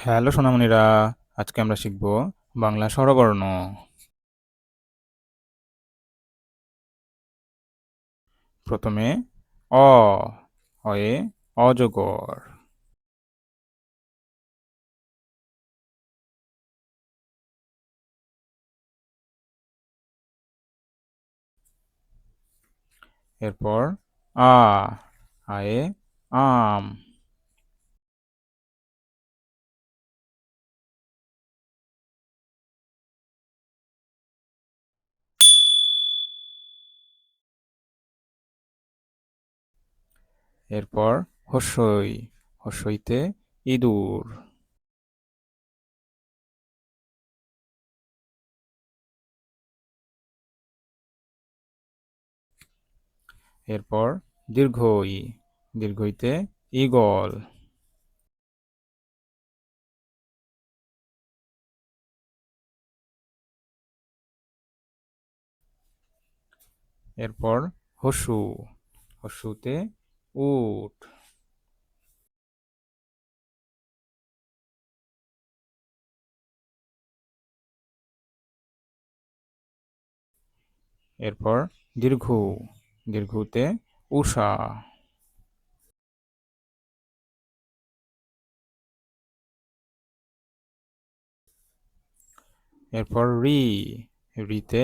Hello সোনামণিরা, আজকে আমরা শিখব বাংলা স্বরবর্ণ। প্রথমে অ, অয়ে অজগর। এরপর আ, আয়ে আম। এরপর হস্যই, হস্যইতে ইঁদুর। এরপর দীর্ঘই, দীর্ঘইতে ঈগল। এরপর হস্যু, হস্যুতে উট। এরপর দীর্ঘ, দীর্ঘতে উষা। এরপর রি, রিতে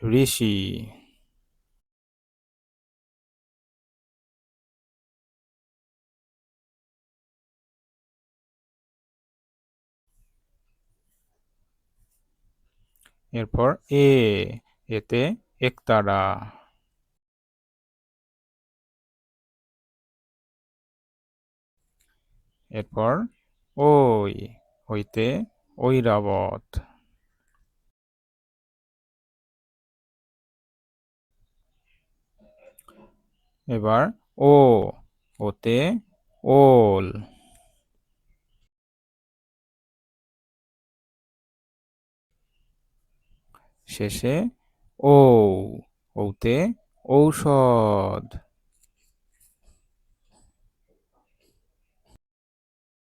ঋষি। এরপর এ, এতে একতারা। এরপর ওই, ওইতে ঐরাবত। এবার ও, ওতে ওল। শেষে ঔ, ঔতে ঔষধ।